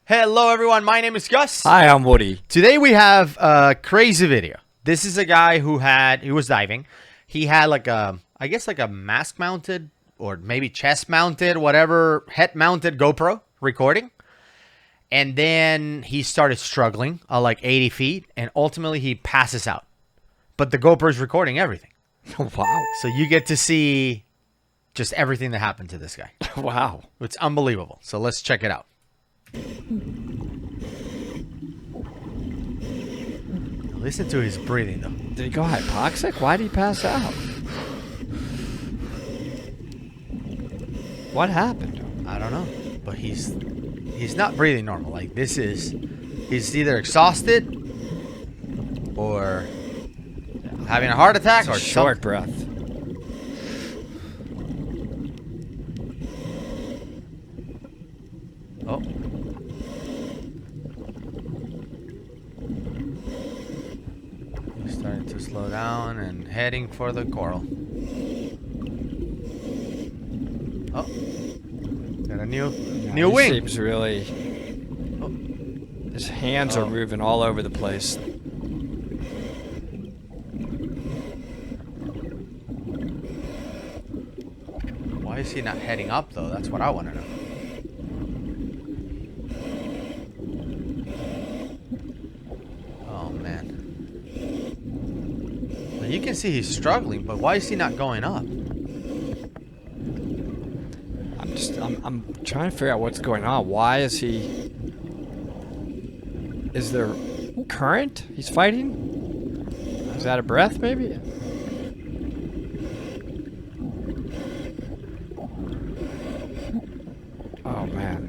Hello everyone, my name is Gus. Hi, I'm Woody. Today we have a crazy video. This is a guy who was diving. He had like a, I guess like a mask mounted or maybe chest mounted, whatever, head mounted GoPro recording. And then he started struggling at like 80 feet and ultimately he passes out. But the GoPro is recording everything. Wow. So you get to see just everything that happened to this guy. Wow. It's unbelievable. So let's check it out. Listen to his breathing though. Did he go hypoxic? Why did he pass out? What happened? I don't know, but he's not breathing normal. Like he's either exhausted or having a heart attack or short breath. Oh. He's starting to slow down and heading for the coral. Oh. Got a new wing. He seems really... Oh. His hands are moving all over the place. Why is he not heading up though? That's what I want to know. You can see he's struggling, but why is he not going up? I'm trying to figure out what's going on. Why is he... Is there current he's fighting? Is that a breath, maybe? Oh, man.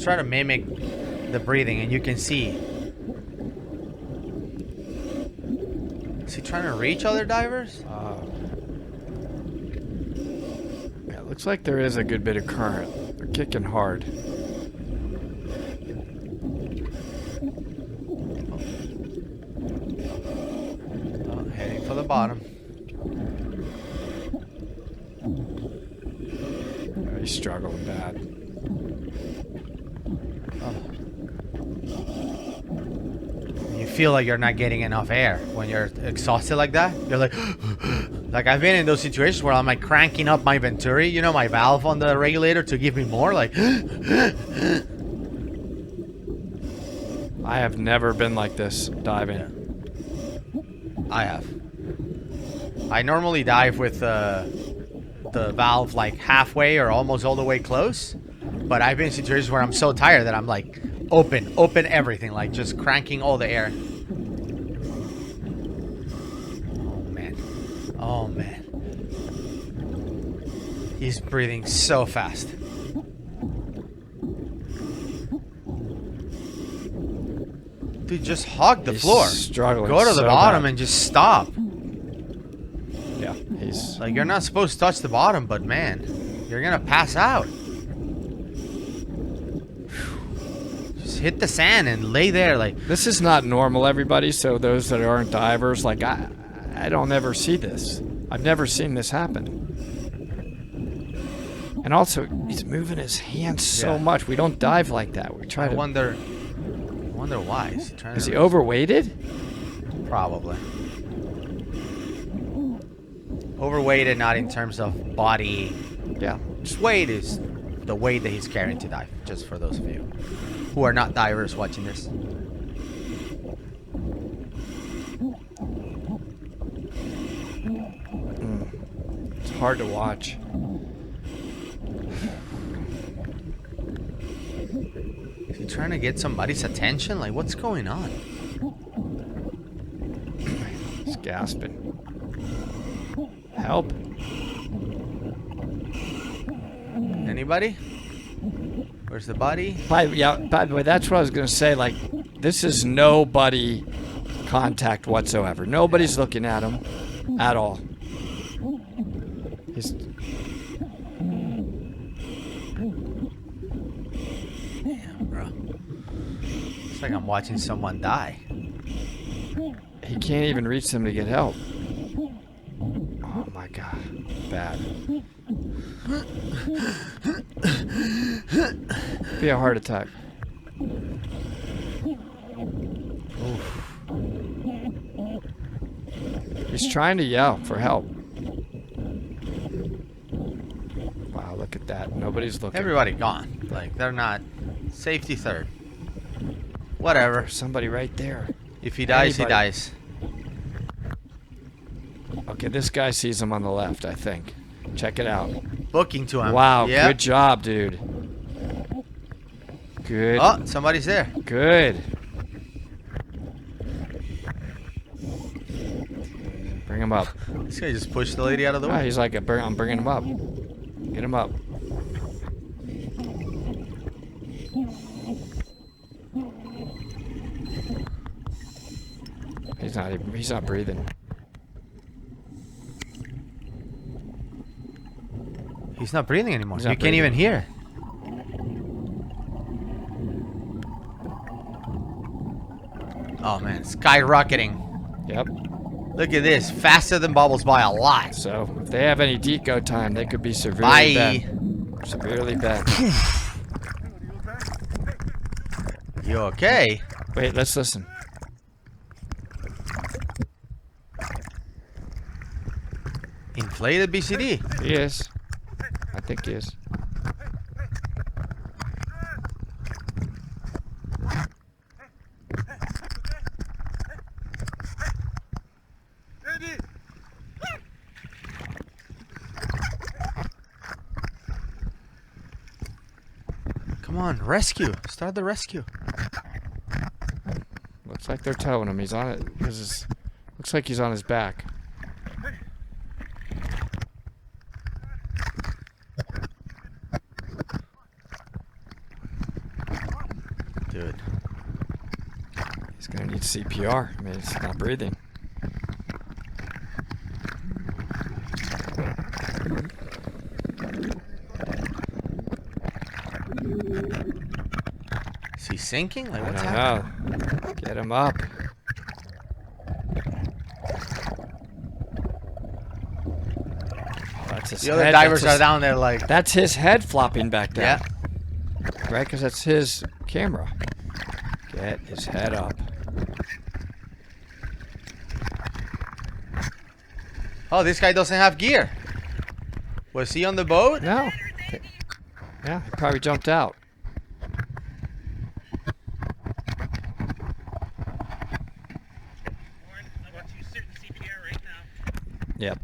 Try to mimic the breathing and you can see. Is he trying to reach other divers? Yeah, it looks like there is a good bit of current. They're kicking hard. Oh, heading for the bottom. Oh, he's struggling bad. You feel like you're not getting enough air when you're exhausted like that. You're like, like I've been in those situations where I'm like cranking up my venturi, you know, my valve on the regulator to give me more. Like, I have never been like this diving. I have. I normally dive with the valve like halfway or almost all the way close. But I've been in situations where I'm so tired that I'm like, open everything, like just cranking all the air. Oh man. He's breathing so fast. Dude, just hug the floor. Struggling. Go to the bottom and just stop. Yeah, he's like, you're not supposed to touch the bottom, but man, you're gonna pass out. Hit the sand and lay there. Like, this is not normal, everybody. So those that aren't divers, like I don't ever see this. I've never seen this happen. And also, he's moving his hands so much. We don't dive like that. We try to. I wonder why. Is he overweighted? Probably. Overweighted, not in terms of body. Yeah. Just weight is the weight that he's carrying to dive. Just for those of you who are not divers watching this. It's hard to watch. Is he trying to get somebody's attention? Like, what's going on? He's gasping. Help. Anybody? Where's the body? By the way, that's what I was going to say. Like, this is nobody contact whatsoever. Nobody's looking at him at all. He's... Damn, bro. It's like I'm watching someone die. He can't even reach them to get help. God. Bad. Be a heart attack. Oof. He's trying to yell for help. Wow, look at that. Nobody's looking. Everybody gone. Like, they're not. Safety third. Whatever. There's somebody right there. If he dies, he Anybody. dies. Okay, this guy sees him on the left, I think. Check it out. Booking to him. Wow, Yep. good job, dude. Good. Oh, somebody's there. Good. Bring him up. This guy just pushed the lady out of the Oh, way. he's like, I'm bringing him up. Get him up. He's not breathing. He's not breathing anymore. He's You not can't even breathing. hear. Oh man, skyrocketing. Yep. Look at this. Faster than Bubbles by a lot. So if they have any deco time, they could be severely Bye. bent. Severely bent. You okay? Wait, let's listen. Inflated BCD. He is. I think he is. Come on, rescue. Start the rescue. Looks like they're towing him. He's on it because looks like he's on his back. Dude. He's gonna need CPR. I mean, he's not breathing. Is he sinking? Like, I what's don't happening? know. Get him up. That's his The other head. divers That's are his- down there like, That's his head flopping back down. yeah. Right? Because that's his camera. Get his head up. Oh, this guy doesn't have gear. Was he on the boat? No. Yeah, he probably jumped out. Yep.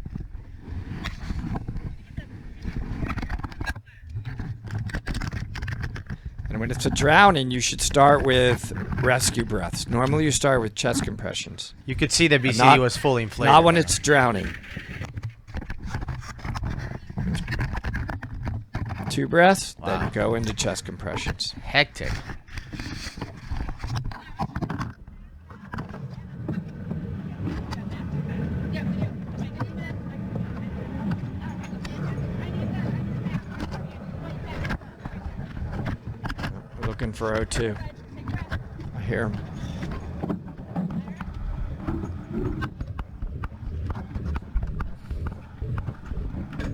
And when it's a drowning, you should start with rescue breaths. Normally you start with chest compressions. You could see the BCD Not- was fully inflated. Not when it's drowning. 2 breaths, Wow. then go into chest compressions. Hectic. We're looking for O2. I hear him.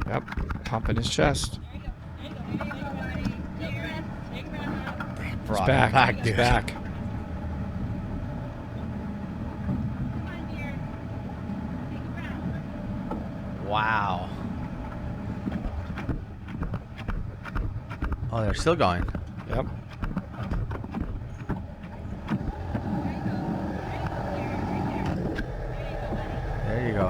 Yep, pumping his chest. He's Brought back. him back, He's dude. back. Wow. Oh, they're still going. Yep. There you go.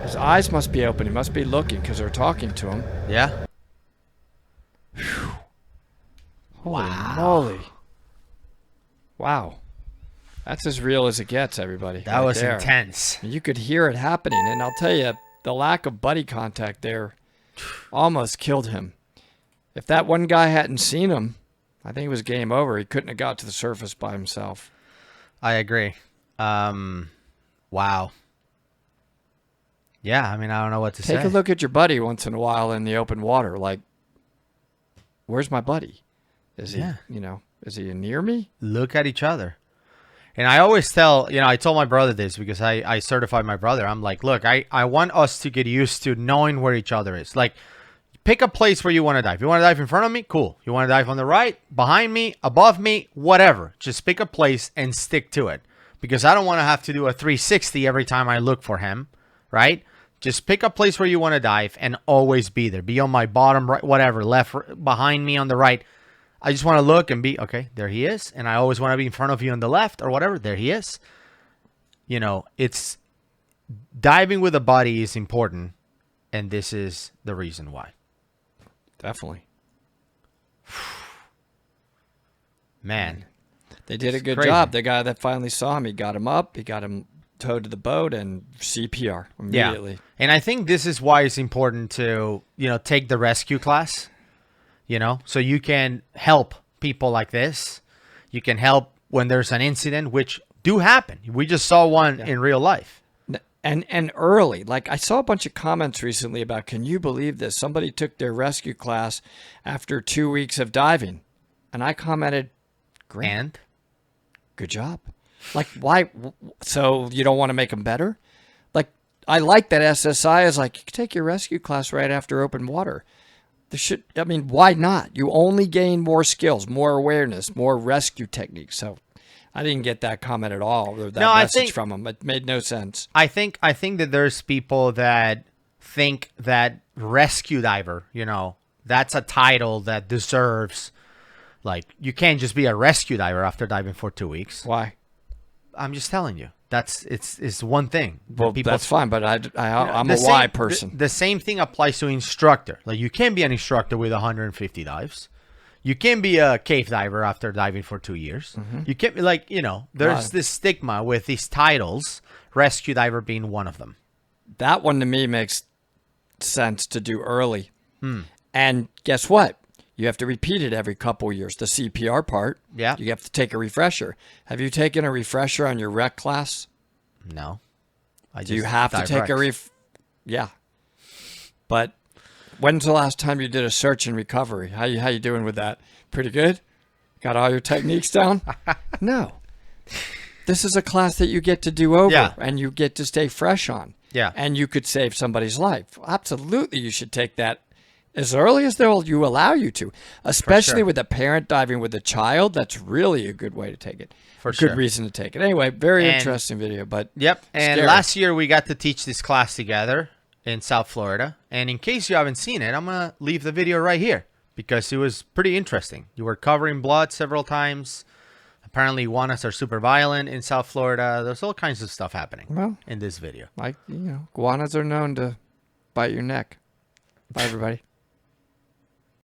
His eyes must be open. He must be looking because they're talking to him. Yeah? Holy Wow. moly. Wow. That's as real as it gets, everybody. That right was there. intense. You could hear it happening, and I'll tell you, the lack of buddy contact there almost killed him. If that one guy hadn't seen him, I think it was game over. He couldn't have got to the surface by himself. I agree. Wow. Yeah, I mean, I don't know what to say. Take a look at your buddy once in a while in the open water. Like, where's my buddy? Is he, Yeah. is he near me? Look at each other. And I always tell, I told my brother this because I certified my brother. I'm like, look, I want us to get used to knowing where each other is. Like, pick a place where you want to dive. You want to dive in front of me? Cool. You want to dive on the right, behind me, above me, whatever. Just pick a place and stick to it. Because I don't want to have to do a 360 every time I look for him, right? Just pick a place where you want to dive and always be there. Be on my bottom right, whatever, left, behind me on the right. I just want to look and be, okay, there he is. And I always want to be in front of you on the left or whatever. There he is. It's diving with a buddy is important. And this is the reason why. Definitely. Man. They did a good job. The guy that finally saw him, he got him up. He got him towed to the boat and CPR immediately. Yeah. And I think this is why it's important to, take the rescue class, so you can help people like this. You can help when there's an incident, which do happen. We just saw one in real life. And early. Like, I saw a bunch of comments recently about, can you believe this? Somebody took their rescue class after 2 weeks of diving. And I commented, great. And? Good job. Like, why? So you don't want to make them better? Like, I like that SSI is like, you can take your rescue class right after open water. Why not? You only gain more skills, more awareness, more rescue techniques. So I didn't get that comment at all, or that message from him. It made no sense. I think that there's people that think that rescue diver, that's a title that deserves, like, you can't just be a rescue diver after diving for 2 weeks. Why? I'm just telling you. It's one thing. Well, that's fine, but I'm a why person. The same thing applies to instructor. Like, you can't be an instructor with 150 dives. You can be a cave diver after diving for 2 years. Mm-hmm. You can't be there's this stigma with these titles, rescue diver being one of them. That one to me makes sense to do early. And guess what? You have to repeat it every couple years. The CPR part. Yeah. You have to take a refresher. Have you taken a refresher on your rec class? No. Do you have to take a Yeah. But when's the last time you did a search and recovery? How you doing with that? Pretty good? Got all your techniques down? No. This is a class that you get to do over and you get to stay fresh on. Yeah. And you could save somebody's life. Absolutely, you should take that as early as you allow you to, especially with a parent diving with a child. That's really a good way to take it. Good reason to take it. Anyway, very interesting video. But yep. And scary. Last year we got to teach this class together in South Florida. And in case you haven't seen it, I'm gonna leave the video right here because it was pretty interesting. You were covering blood several times. Apparently, iguanas are super violent in South Florida. There's all kinds of stuff happening in this video. Like, iguanas are known to bite your neck. Bye, everybody.